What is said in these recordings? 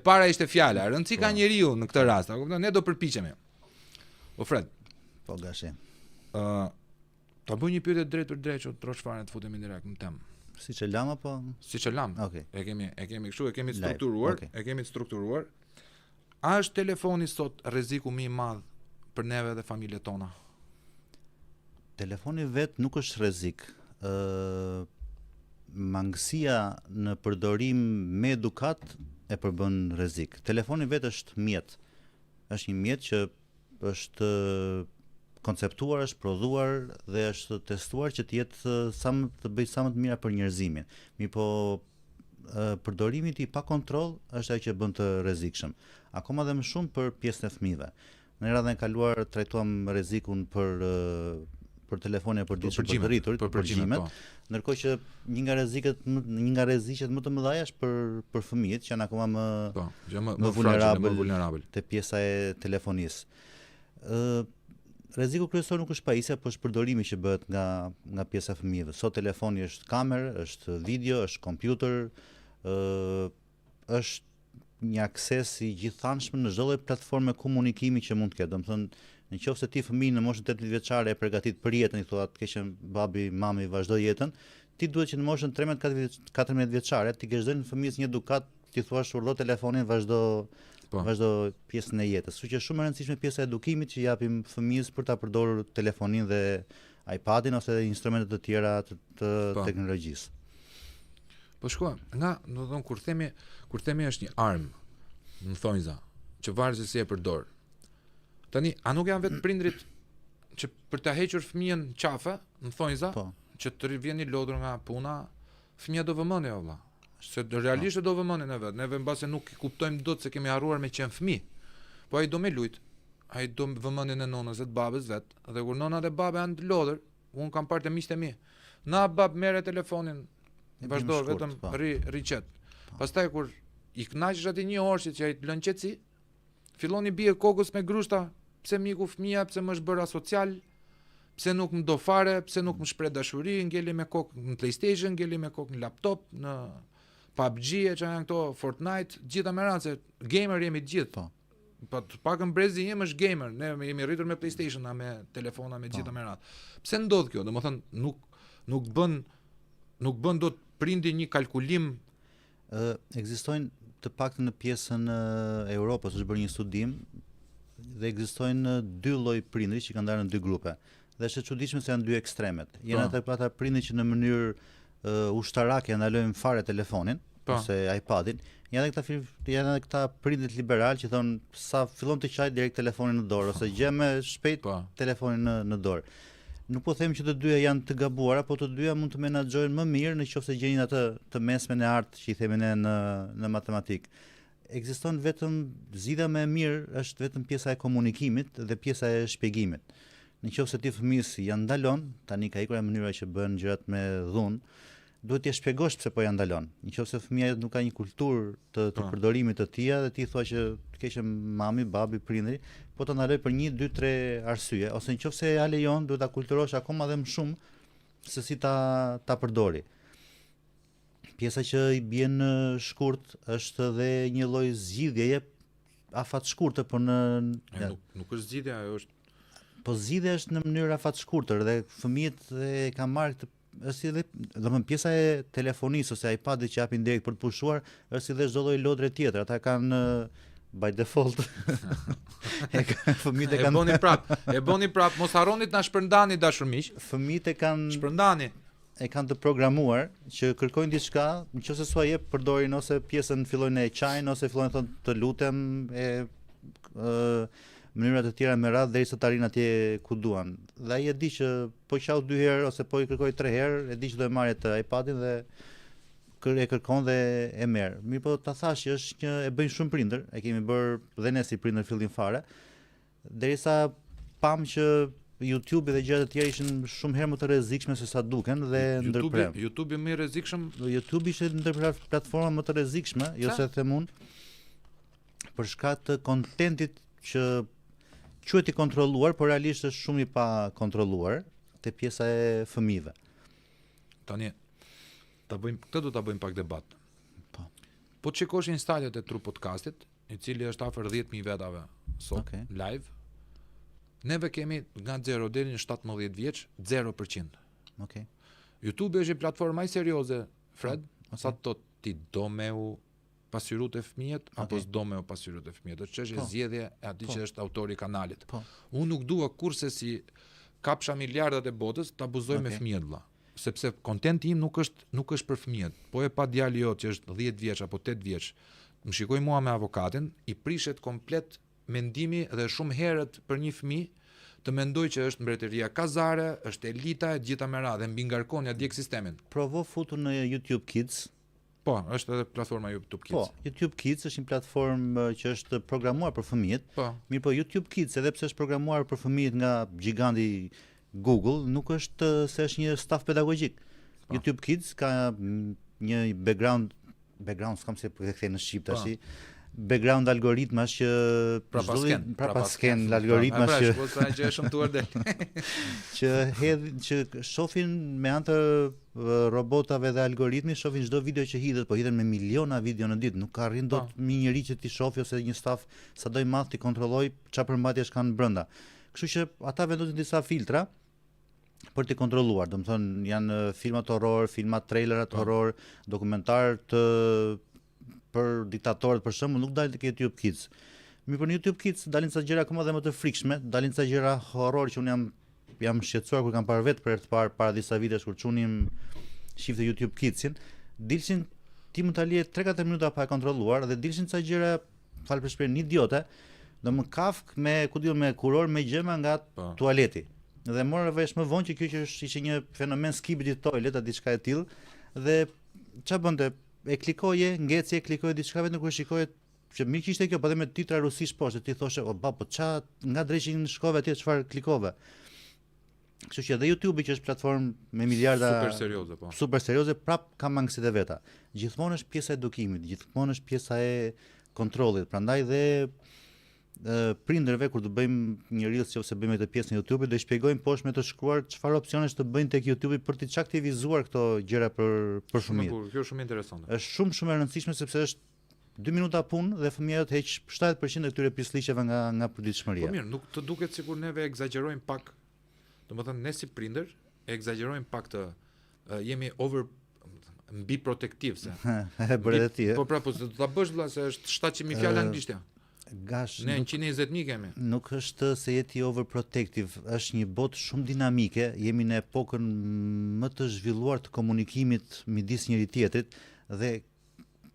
para ishte fjala, rëndësi ka njeriu në këtë rast, a kupton? Ne do përpiqemi. O Fred. Po gashi. Ta bëj një pyetje drejt për drejt, që trosh fare të futemi direkt në temë. Siç e lam apo? Siç e lam. Okej. E kemi kështu, e kemi strukturuar, e kemi strukturuar. A është telefoni sot rreziku më i madh për neve dhe familjet tona? Telefoni vet nuk është rrezik. Mangësia në përdorim me edukat e përbën rrezik. Telefoni vet është mjet. Është një mjet që është konceptuar, është prodhuar dhe është testuar që të jetë të bëjë sa më të mira për njerëzimin. Mirë, përdorimi i tij pa kontroll është ajo që bën të rrezikshëm. Akoma dhe më shumë për pjesën e fëmijëve. Në radhën e kaluar trajtuam rrezikun për telefone për ditë për rriturit, për përgjimet, ndërkohë që një nga rreziqet më të mëdha është për fëmijët që janë akoma më vulnerabël te pjesa e telefonisë. Rreziku kryesor nuk është pajisja, por është përdorimi që bëhet nga pjesa e fëmijëve. Sot telefoni është kamerë, është video, është kompjuter, është një akses i gjithanshëm në çdo lloj platforme komunikimi që mund të ketë. Domethënë, nëse ti fëmijë në moshën 18 vjeçare e përgatit për jetën, i thua të keqen babi, mami, vazhdo jetën, ti duhet që në moshën 13-14 vjeçare ti kesh dhënë fëmijës një edukat, ti thua urdhë telefonin, vazhdo pjesën e jetës. Kështu që shumë e rëndësishme pjesa e edukimit që japim fëmijës për ta përdorur telefonin dhe iPadin ose instrumente të tjera të teknologjisë. Po shkoj, do të thon kur themi është një armë, në thonjza, që varet se si e përdor. Tani, a nuk janë vetë prindrit që për ta hequr fëmijën qafe, në thonjza, që të vjen i lodhur nga puna, fëmia do vëmendje valla. Se realisht do vëmendjen e vet. Neve mbase nuk kuptojmë dot se kemi harruar me qenë fëmijë. Po ai do me lut. Ai do vëmendjen e nonës dhe të babës vet. Dhe kur nona dhe baba janë të lodhur, un kam parë të miqtë e mi. Na bab merre telefonin, vazhdo vetëm rriqet. Pastaj kur i kënaqesh atë një orë që ai të lën qetësi, fillon i bie kokës me grushta, pse miku fëmia, pse më është bërë asocial, pse nuk më do fare, pse nuk më shpreh dashuri, ngeli me kokë në PlayStation, ngeli me kokë në laptop, në PUBG e që janë këto, Fortnite, gjitha me ranë, se gamer jemi gjithë. Po të pakën brezi jem është gamer, ne jemi rritur me PlayStation, me telefona, me gjitha me ranë. Pse ndodh kjo? Domethënë nuk bën dot prindi një kalkulim. Ekzistojnë të paktën në pjesën e Europës, është bërë një studim dhe ekzistojnë dy lloj prindri që kanë ndarë në dy grupe. Dhe është e çuditshme se janë dy ekstremet. Janë ata prindri që në mënyrë ushtarake ndalojnë fare telefonin ose iPadin. Janë edhe këta prindrit liberal që thonë sa fillon të qaj direkt telefonin në dorë ose gjeme shpejt telefonin në dorë. Nuk po them që të dyja janë të gabuara, po të dyja mund të menaxhojnë më mirë nëse gjejnë atë të mesmen e artë që i themi ne në matematik. Ekziston vetëm zgjidhja më e mirë është vetëm pjesa e komunikimit dhe pjesa e shpjegimit. Nëse ti fëmijës ja ndalon, tani ka ikur mënyra që bën gjërat me dhunë, duhet t'i shpjegosh pse po ja ndalon. Nëse fëmia nuk ka një kulturë të përdorimit të tij dhe ti thua që të keqë mami, babi, prindri, po të ndaloj për 1, 2, 3 arsye, ose nëse ja lejon, duhet ta kulturosh akoma dhe më shumë se si ta përdori. Pjesa që i bën shkurt është edhe një lloj zgjidhjeje afat shkurtër, por nuk është zgjidhja, ajo është. Po zgjidhja është në mënyrë afat shkurtër dhe fëmijët e kanë marrë këtë është edhe, domethënë pjesa e telefonisë ose iPadit që japin direkt për të pushuar, është si dhe çdo lloj lodre tjetër. Ata kanë by default. Fëmijët e kanë e boni prap, mos harroni të na shpërndani dashur miq. Fëmijët e kanë shpërndani. E kanë të programuar që kërkojnë diçka, nëse s'u jep përdorin ose pjesën fillojnë e çajin ose fillojnë thonë të lutem mënyra të tjera me radhë derisa të arrin atje ku duan. Dhe ai e di që po qau 2 herë ose po i kërkoj 3 herë, e di që do e marrë të iPadin dhe e kërkon dhe e merr. Mirë, po ta thash që është që e bëjnë shumë prindër, e kemi bërë dhe ne si prindër fillim fare, derisa pam që YouTube dhe gjërat e tjera ishin shumë herë më të rrezikshme se sa duken dhe ndërprem. YouTube më i rrezikshëm? YouTube ishte ndër platforma më të rrezikshme, jo se them unë, për shkak të kontentit që quhet i kontrolluar, por realisht është shumë i pa kontrolluar te pjesa e fëmijëve. Tani këtë do ta bëjmë pak debat. Po të shikosh instalet e True Podcastit, i cili është afër 10.000 vetave sot live. Neve kemi nga 0 deri në 17 vjeç 0%. Okej. YouTube është një platformë më serioze, Fred, sa të ti do me u pasqyru të fëmijët apo s'do me u pasqyru të fëmijët. Është çështje zgjedhje e atij që është autori i kanalit. Unë nuk dua kurse si kapsha miliardat e botës të abuzoj me fëmijët vëlla. Sepse kontenti im nuk është për fëmijët. Po e pa djali jot që është 10 vjeç apo 8 vjeç, më shikoj mua me avokatin, i prishet komplet mendimi dhe shumë herët për një fëmijë të mendoj që është mbretëria kazare, është elita e gjitha me radhë, mbi ngarkon ja djeg sistemin. Provo futu në YouTube Kids. Po, është edhe platforma YouTube Kids. Po, YouTube Kids është një platformë që është programuar për fëmijët. Po. Mirë, po YouTube Kids, edhe pse është programuar për fëmijët nga giganti Google, nuk është se është një staf pedagogjik. YouTube Kids ka një background s'kam se e kthej në shqip tash. Background algoritmash që prapasken algoritmash që është shumë tuar del. që shohin me anë të robotave dhe algoritmi, shohin çdo video që hidhet, po hidhen me miliona video në ditë, nuk ka arrin dot një njerëz që ti shohë ose një staf sado i madh ti kontrolloj çfarë përmbajtjesh kanë brenda. Kështu që ata vendosin disa filtra për të kontrolluar, domethënë janë filmat horror, filmat trailerat horror, dokumentar për diktatorët për shembull, nuk dalin tek YouTube Kids. Mirë, për YouTube Kids dalin ca gjëra akoma dhe më të frikshme, dalin ca gjëra horror që unë jam shqetësuar kur kam parë vetë për herë të parë para disa vitesh kur çunim shifte YouTube Kidsin, dilshin ti mund ta lije 3-4 minuta pa e kontrolluar dhe dilshin ca gjëra fal për shprehjen idiote, domethënë kafk me me kuror me gjema nga tualeti. Dhe morë vesh më vonë që kjo që ishte një fenomen skibidi toilet apo diçka e tillë dhe ç'a bënte? E klikoje, ngeci, klikoje diçka vetëm kur shikoje që mirë kishte kjo, po dhe me titra rusisht poshtë, ti thoshe, o babo, ç'a nga drejshin shkove atje çfarë klikove. Kështu që edhe YouTube që është platformë me miliarda super serioze, prap ka mangësitë e veta. Gjithmonë është pjesa e edukimit, gjithmonë është pjesa e kontrollit. Prandaj dhe prindërve kur të bëjmë një reels ose bëjmë këtë pjesë në YouTube, do i shpjegojmë poshtë me të shkruar çfarë opsionesh të bëjnë tek YouTube për të aktivizuar këto gjëra për fëmijët. Kjo është shumë interesante. Është shumë e rëndësishme sepse është 2 minuta punë dhe fëmia të heq 70% e këtyre pislliqeve nga përditshmëria. Po mirë, nuk të duket sikur neve egzagjerojmë pak. Domethënë ne si prindër egzagjerojmë pak të jemi mbi protektiv se. E bëre edhe ti. Po pra, po do ta bësh vëlla se është 700.000 fjalë anglisht. Gash, ne 120.000 kemi. Nuk është se jeti overprotective, është një botë shumë dinamike, jemi në epokën më të zhvilluar të komunikimit midis njëri tjetrit dhe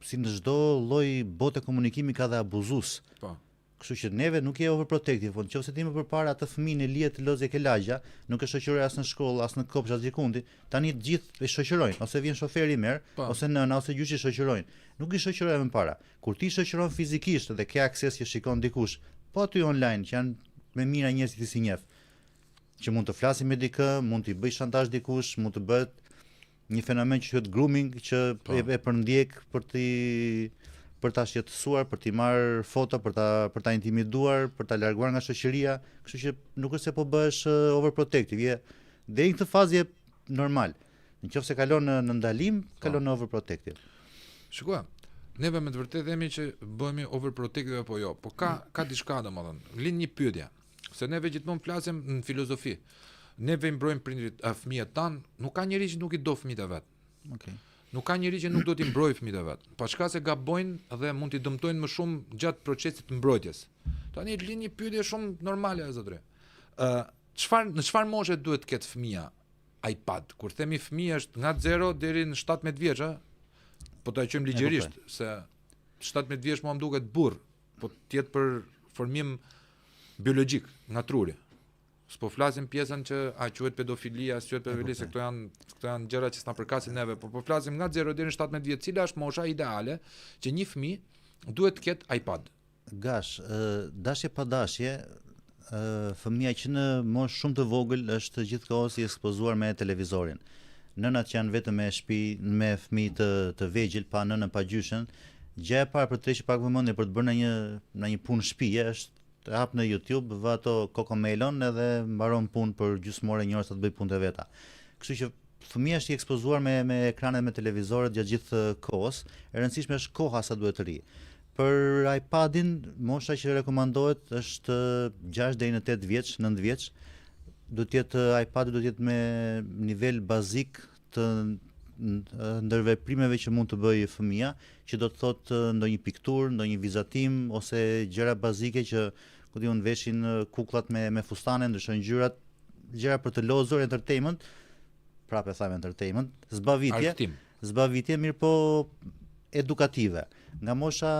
si në çdo lloj bote komunikimi ka dhe abuzues. Po. Kështu që neve nuk je overprotective, po nëse ti më përpara atë fëmijën e lihet lozë ke lagja, nuk e shoqëroj as në shkollë, as në kopsh as gjikundi, tani të gjithë e shoqërojnë, ose vjen shoferi i merr, ose nëna ose gjyqi shoqërojnë. Nuk i shoqërojmë më para. Kur ti shoqëron fizikisht dhe ke akses që shikon dikush, po aty online që janë me mira njerëz që si njeh, që mund të flasin me dikë, mund të bëj shantazh dikush, mund të bëhet një fenomen që quhet grooming, që e përndjek për ta shqetësuar, për t'i marrë foto, për ta intimiduar, për ta larguar nga shoqëria, kështu që nuk është se po bëhesh overprotective, deri në këtë fazë je normal. Nëse kalon në ndalim, kalon në overprotective. Shikoj, neve me të vërtetë themi që bëhemi overprotective apo jo, po ka diçka domethënë. Lind një pyetje, se neve gjithmonë flasim në filozofi. Neve i mbrojmë prindrit, fëmijët tan, nuk ka njerëz që nuk i do fëmijët e vet. Okej. Nuk ka njerëz që nuk do t'i mbrojë fëmijët e vet. Pa çka se gabojnë dhe mund t'i dëmtojnë më shumë gjatë procesit të mbrojtjes. Tani lind një pyetje shumë normale e zotëre. Në çfarë moshe duhet të ketë fëmia iPad? Kur themi fëmia është nga 0 deri në 17 vjeç, po ta qojmë ligjërisht se 17 vjeç mua më duket burr, po tjetë për formim biologjik, nga truri. S'po flasim pjesën që quhet pedofilia, quhet pedofili, se këto janë gjëra që s'na përkasin neve, po flasim nga 0 deri në 17 vjeç, cila është mosha ideale që një fëmijë duhet të ketë iPad. Gash, dashje pa dashje, fëmia që në moshë shumë të vogël është gjithkohës i ekspozuar me televizorin. Nënat që janë vetëm me shtëpi, me fëmijë të vegjël, pa nënën, pa gjyshen, gjëja e parë për të rishë pak vëmendje për të bërë në një punë shtëpie është të hap në YouTube, vë ato Cocomelon edhe mbaron punë për gjysmore një orë sa të bëj punë të veta. Kështu që fëmia është i ekspozuar me ekranet, me televizorët gjatë gjithë kohës, e rëndësishme është koha sa duhet të ri. Për iPadin, mosha që rekomandohet është 6 deri në 8 vjeç, 9 vjeç. iPadi do të jetë me nivel bazik të ndërveprimeve që mund të bëjë fëmia, që do të thotë ndonjë pikturë, ndonjë vizatim ose gjëra bazike që ku diun veshin kukullat me fustane, ndryshojnë ngjyrat, gjëra për të lozur, entertainment, prapë thamë entertainment, zbavitje, mirë po edukative. Nga mosha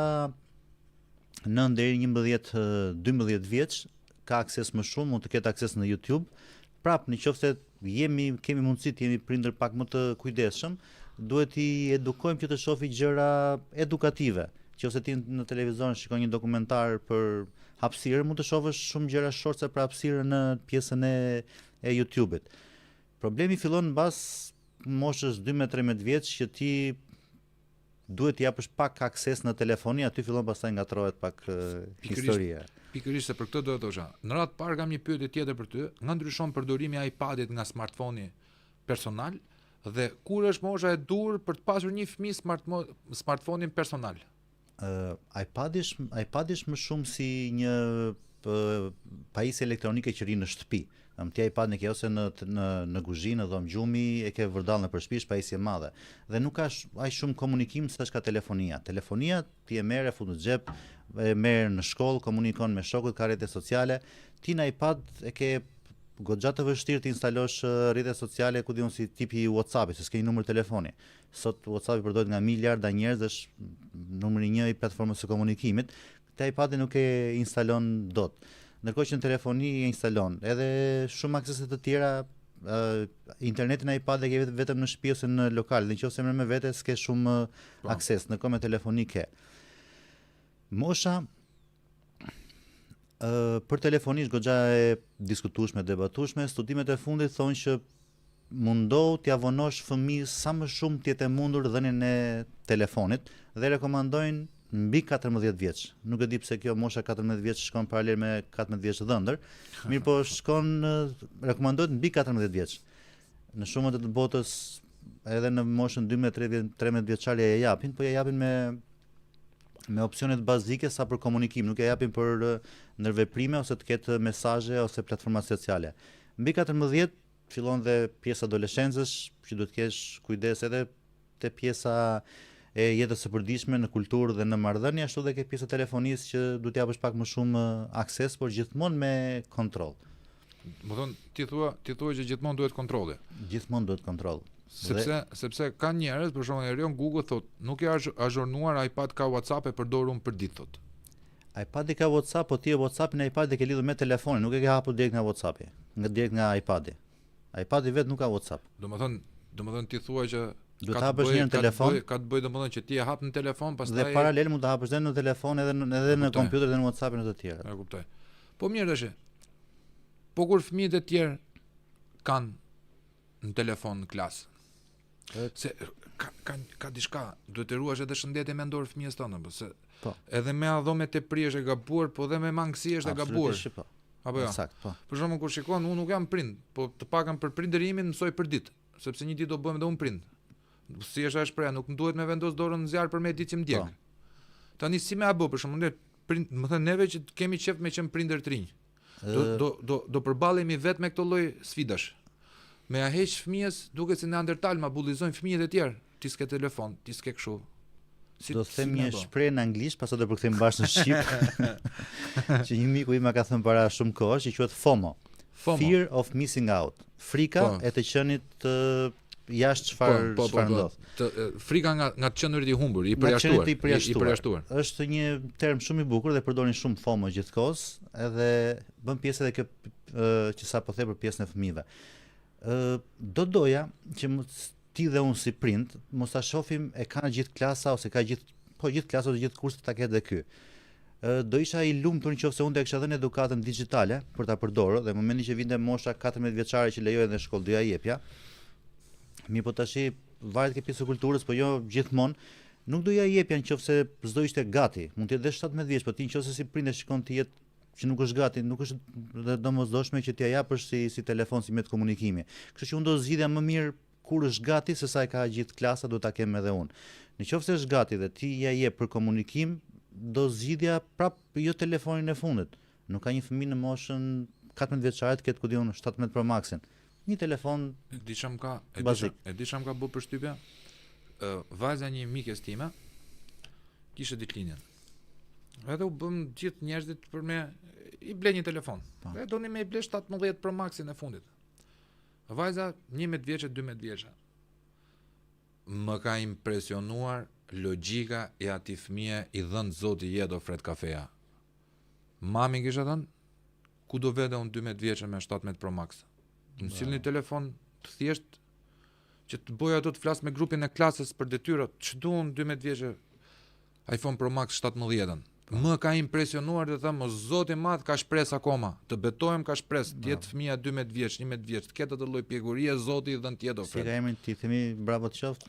9 deri 11-12 vjeç ka akses më shumë, mund të ketë akses në YouTube. Prapë nëse kemi mundësi të jemi prindër pak më të kujdesshëm, duhet i edukojmë që të shohë gjëra edukative. Nëse ti në televizor shikon një dokumentar për hapësirë, mund të shohësh shumë gjëra shortse për hapësirën në pjesën e YouTube-it. Problemi fillon mbas moshës 12-13 vjeç që ti duhet t'i japësh pak akses në telefoni, aty fillon pastaj ngatrohet pak historia. Pikërisht se për këtë do të thosha. Në radhë parë kam një pyetje tjetër për ty. Nga ndryshon përdorimi i iPadit nga smartphone personal dhe kur është mosha e dur për të pasur një fëmijë smartphone personal? iPadi është më shumë si një pajisje elektronike që ri në shtëpi. Ti iPadin e ke ose në kuzhinë, në dhomë gjumi, e ke vërdall nëpër shtëpi, pajisje e madhe. Dhe nuk ka aq shumë komunikim sa ka telefonia. Telefonia ti e merr, e fut në xhep, e merr në shkollë, komunikon me shokët, ka rrjete sociale. Ti në iPad e ke goxha të vështirë të instalosh rrjete sociale, ku diun si tipi WhatsApp-i, se s'ke një numër telefoni. Sot WhatsApp-i përdoret nga miliarda njerëz, është numri 1 i platformës së komunikimit. Te iPadi nuk e instalon dot. Ndërkohë që në telefoni e instalon. Edhe shumë aksese të tjera, internetin në iPad e ke vetëm në shtëpi ose në lokal, dhe nëse merr me vete s'ke shumë akses, ndërkohë me telefoni ke. Mosha për telefoni është goxha e diskutueshme, debatueshme. Studimet e fundit thonë që mundohu t'ia vonosh fëmijës sa më shumë të jetë e mundur dhënien e telefonit dhe rekomandojnë mbi 14 vjeç. Nuk e di pse kjo mosha 14 vjeç shkon paralel me 14 vjeç dhëndër, mirë po rekomandohet mbi 14 vjeç. Në shumët e të botës edhe në moshën 12-13 vjeçare ja japin, po ja japin me opsionet bazike sa për komunikim, nuk ja japin për ndërveprime ose të ketë mesazhe ose platforma sociale. Mbi 14 fillon dhe pjesa adoleshencës, që duhet të kesh kujdes edhe te pjesa e jetës së përditshme në kulturë dhe në marrëdhënie, ashtu dhe ke pjesa telefonisë që duhet të japësh pak më shumë akses, por gjithmonë me kontroll. Do të thonë ti thua që gjithmonë duhet kontrolli. Gjithmonë duhet kontroll. Sepse ka njerëz, për shembull Erion Google thotë, nuk e azhurnuar iPad ka WhatsApp e përdor unë për ditë thotë. iPadi ka WhatsApp, po ti WhatsAppin e iPadit e ke lidhur me telefonin, nuk e ke hapur direkt nga WhatsAppi, direkt nga iPadi. iPadi vet nuk ka WhatsApp. Domethënë ti thua që duhet të hapësh një në telefon, ka të bëjë domethënë që ti e hap në telefon, pastaj dhe paralel mund të hapësh edhe në telefon, edhe në kompjuter dhe në WhatsApp e në të tjera. E kuptoj. Po mirë tash. Po kur fëmijët e tjerë kanë në telefon në klasë. Se ka diçka, duhet të ruash edhe shëndetin mendor fëmijës tonë, se edhe me adhomet e pri është e gabuar, po edhe me mangësi është e gabuar. Po. Apo jo? Sakt, po. Për shembull kur shikon, unë nuk jam prind, po të paktën për prindërimin mësoj për ditë, sepse një ditë do bëhem edhe unë prind. Si është ajo shpreha, nuk më duhet me vendos dorën në zjarr për me ditë që më djeg. Tani si më apo për shembull, më thënë neve që kemi qef me qenë prindër të rinj. Do përballemi vetëm me këto lloj sfidash. Me ja heq fëmijës, duket si neandertal, ma bullizojnë fëmijët e tjerë. Ti s'ke telefon, ti s'ke kështu. Do të them një shprehje në anglisht, pastaj do të përkthejmë bashkë në shqip. Që një miku im ma ka thënë para shumë kohësh, që quhet FOMO. Fear of missing out. Frika e të qenit jashtë çfarë ndodh. Frika nga të qenurit i humbur, i përjashtuar. Është një term shumë i bukur dhe përdorin shumë FOMO gjithkohës, edhe bën pjesë edhe kjo që sapo the për pjesën e fëmijëve. Doja që ti dhe unë si prind mos ta shohim e ka gjithë klasa ose ka gjithë klasa ose gjithë kurset ta ketë dhe ky. Do isha i lumtur nëse unë do kisha dhënë edukatën digjitale për ta përdorur dhe në momentin që vinte mosha 14 vjeçare që lejohet në shkollë do ja jepja. Mi po tash varet ke pjesë e kulturës, po jo gjithmonë. Nuk do ja jepja nëse s'do ishte gati. Mund të jetë 17 vjeç, po ti nëse si prind e shikon ti jetë që nuk është gati, nuk është domosdoshme që t'ia japësh si telefon, si me të komunikimi. Kështu që unë do zgjidhja më mirë kur është gati, se sa e ka gjithë klasa, do ta kem edhe unë. Në qoftë se është gati dhe ti ja jep për komunikim, do zgjidhja prap jo telefonin e fundit. Nuk ka një fëmijë në moshën 14 vjeçare të ketë ku diun 17 Pro Maxin. Një telefon E di çam ka bë përshtypje. Vajza një mikes time kishte ditëlindjen. Edhe u bëm gjithë njerëzit për me i ble një telefon. Dhe doni me i ble 17 Pro Maxin e fundit. Vajza 11 vjeçe, 12 vjeçe. Më ka impresionuar logjika e atij fëmije i dhënë Zoti jedo Fred Kafeja. Mami kishte thënë, ku do vete unë 12 vjeçe me 17 Pro Max? Më sill një telefon të thjesht që të bëj ato të flas me grupin e klasës për detyrat, ç'duan 12 vjeçe iPhone Pro Max 17-ën. Më ka impresionuar të them, o Zoti i madh, ka shpresë akoma. Të betohem ka shpresë, të jetë fëmia 12 vjeç, 11 vjeç, të ketë atë lloj pjekurie, Zoti i dhën të jetë ofert. Si ka emrin ti themi bravo të qoftë.